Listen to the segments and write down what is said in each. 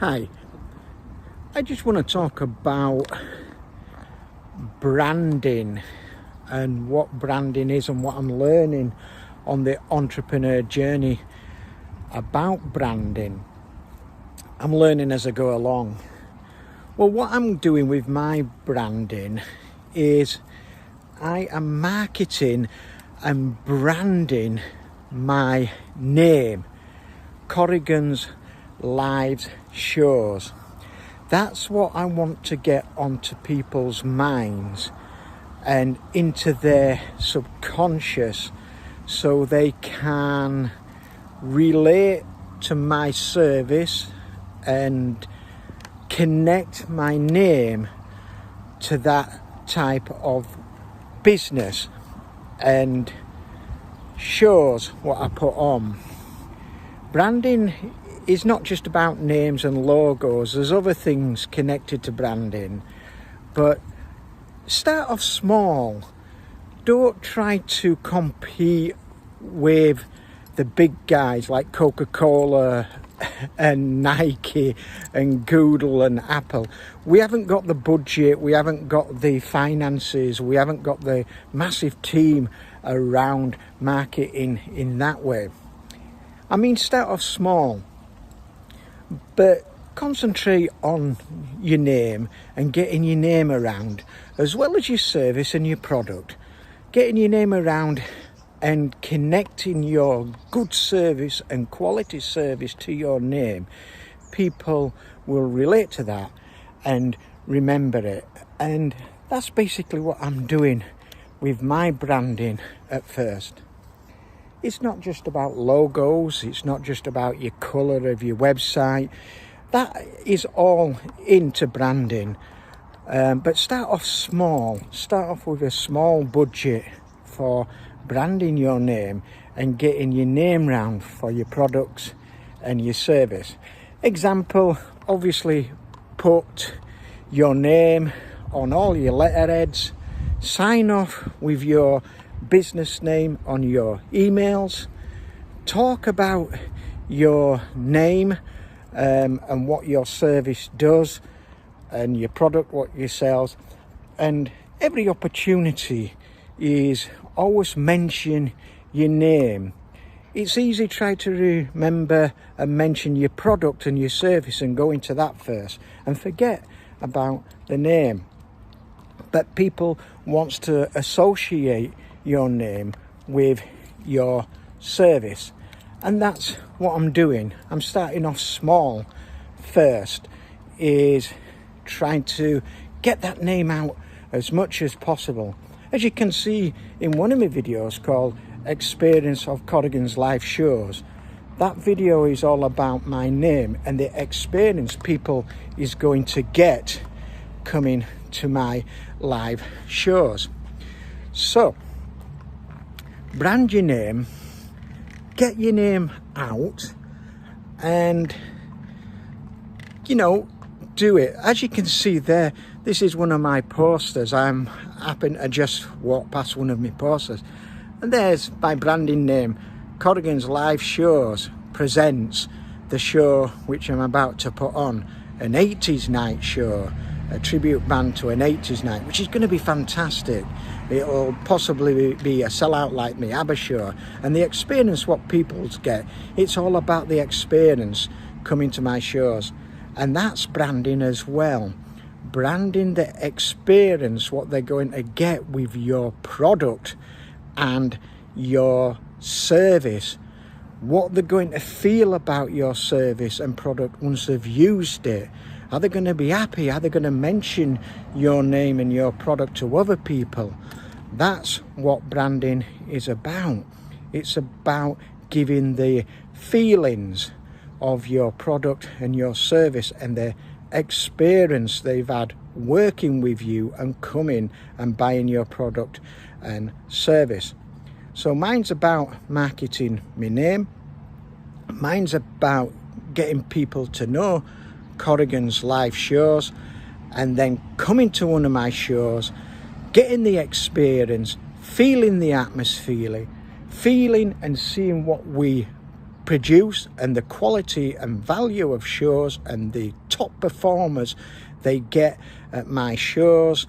Hi, I just want to talk about branding and what branding is and what I'm learning on the entrepreneur journey about branding. I'm learning as I go along. Well, what I'm doing with my branding is I am marketing and branding my name, Corrigan's Live Shows. That's what I want to get onto people's minds and into their subconscious, so they can relate to my service and connect my name to that type of business and shows what I put on. Branding is not just about names and logos. There's other things connected to branding, but start off small. Don't try to compete with the big guys like Coca-Cola and Nike and Google and Apple. We haven't got the budget, we haven't got the finances, we haven't got the massive team around marketing in that way. I mean, start off small, but concentrate on your name and getting your name around, as well as your service and your product. Getting your name around and connecting your good service and quality service to your name. People will relate to that and remember it. And that's basically what I'm doing with my branding at first. It's not just about logos, it's not just about your colour of your website. That is all into branding. But start off small. Start off with a small budget for branding your name and getting your name round for your products and your service. Example, obviously put your name on all your letterheads. Sign off with your business name on your emails. Talk about your name and what your service does and your product, what you sell. And every opportunity is always mention your name. It's easy to try to remember and mention your product and your service and go into that first and forget about the name. But people want to associate your name with your service, and that's what I'm doing. I'm starting off small first, is trying to get that name out as much as possible. As you can see in one of my videos called Experience of Corrigan's Live Shows, that video is all about my name and the experience people is going to get coming to my live shows. So brand your name, get your name out, and do it. As you can see there, this is one of my posters. I'm happened to just walk past one of my posters, and there's my branding name. Corrigan's Live Shows presents the show which I'm about to put on, an 80s night show, a tribute band to an 80s night, which is going to be fantastic. It'll possibly be a sellout like me ABBA show, and the experience what people get, it's all about the experience coming to my shows. And that's branding as well. Branding the experience, what they're going to get with your product and your service, what they're going to feel about your service and product once they've used it. Are they going to be happy? Are they going to mention your name and your product to other people? That's what branding is about. It's about giving the feelings of your product and your service and the experience they've had working with you and coming and buying your product and service. So mine's about marketing my name. Mine's about getting people to know Corrigan's Live Shows and then coming to one of my shows, getting the experience, feeling the atmosphere, feeling and seeing what we produce and the quality and value of shows and the top performers they get at my shows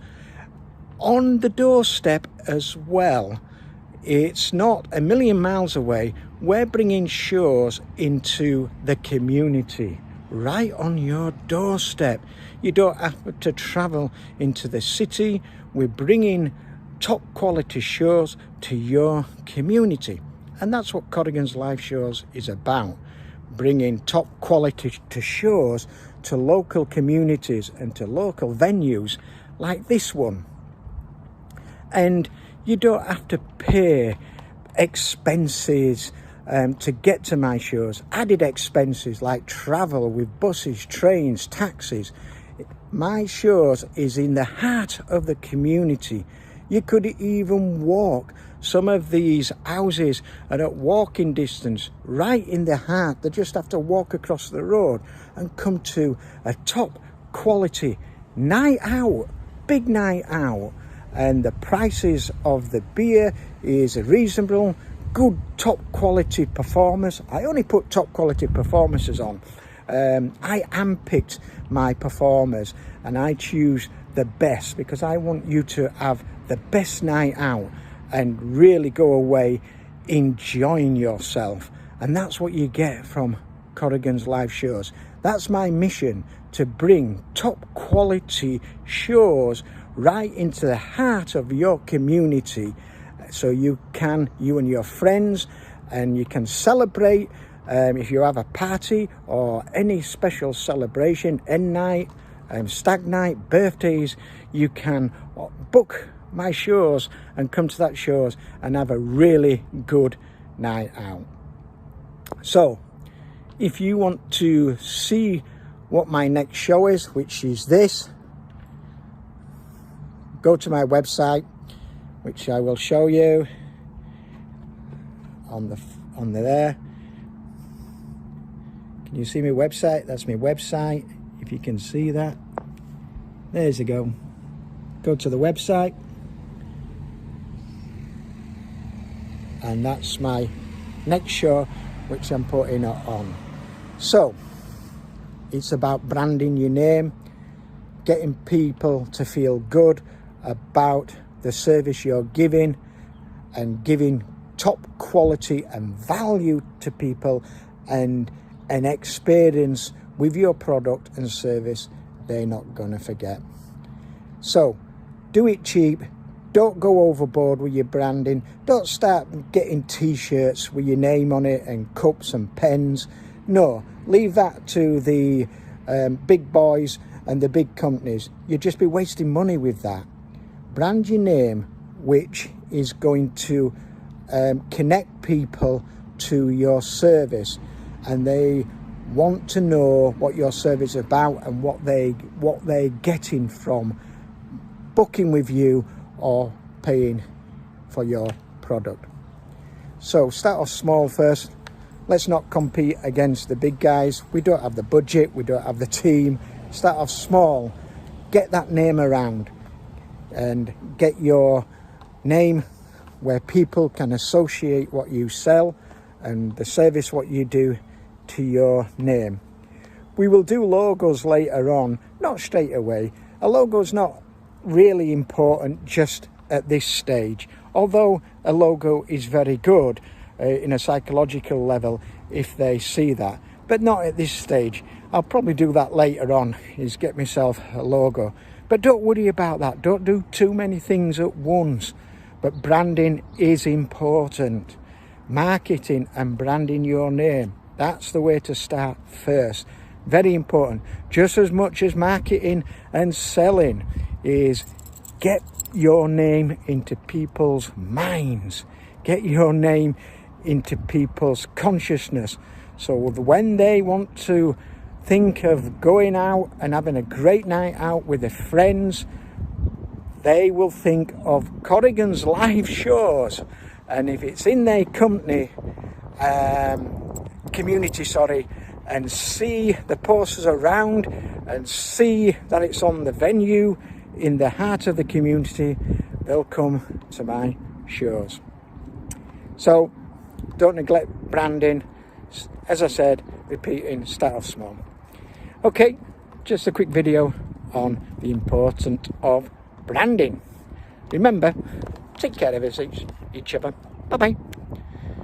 on the doorstep as well. It's not a million miles away. We're bringing shows into the community right on your doorstep. You don't have to travel into the city. We're bringing top quality shows to your community, and that's what Corrigan's live shows is about, bringing top quality to shows to local communities and to local venues like this one. And you don't have to pay expenses to get to my shows, added expenses like travel with buses, trains, taxis. My shows is in the heart of the community. You could even walk. Some of these houses are at walking distance, right in the heart. They just have to walk across the road and come to a top quality night out, big night out. And the prices of the beer is reasonable, good top quality performers. I only put top quality performances on. I handpicked my performers and I choose the best because I want you to have the best night out and really go away enjoying yourself. And that's what you get from Corrigan's live shows. That's my mission, to bring top quality shows right into the heart of your community, so you and your friends, and you can celebrate if you have a party or any special celebration, end night, stag night, birthdays. You can book my shows and come to that shows and have a really good night out. So if you want to see what my next show is, which is this, go to my website, which I will show you on the there. Can you see my website? That's my website, if you can see that. There's you go. Go to the website, and that's my next show which I'm putting on. So it's about branding your name, getting people to feel good about the service you're giving, and giving top quality and value to people, and an experience with your product and service they're not going to forget. So do it cheap. Don't go overboard with your branding. Don't start getting t-shirts with your name on it and cups and pens. No, leave that to the big boys and the big companies. You'd just be wasting money with that. Brand your name, which is going to connect people to your service, and they want to know what your service is about and what they're getting from booking with you or paying for your product. So start off small first. Let's not compete against the big guys. We don't have the budget, we don't have the team. Start off small, get that name around, and get your name where people can associate what you sell and the service what you do to your name. We will do logos later on, not straight away. A logo's not really important just at this stage, although a logo is very good in a psychological level if they see that, but not at this stage. I'll probably do that later on, is get myself a logo. But don't worry about that. Don't do too many things at once. But branding is important. Marketing and branding your name, that's the way to start first. Very important. Just as much as marketing and selling is get your name into people's minds. Get your name into people's consciousness. So when they want to think of going out and having a great night out with their friends, they will think of Corrigan's live shows. And if it's in their community, and see the posters around and see that it's on the venue in the heart of the community, they'll come to my shows. So don't neglect branding. As I said, repeating, start off small. Okay, just a quick video on the importance of branding. Remember, take care of each other. Bye bye.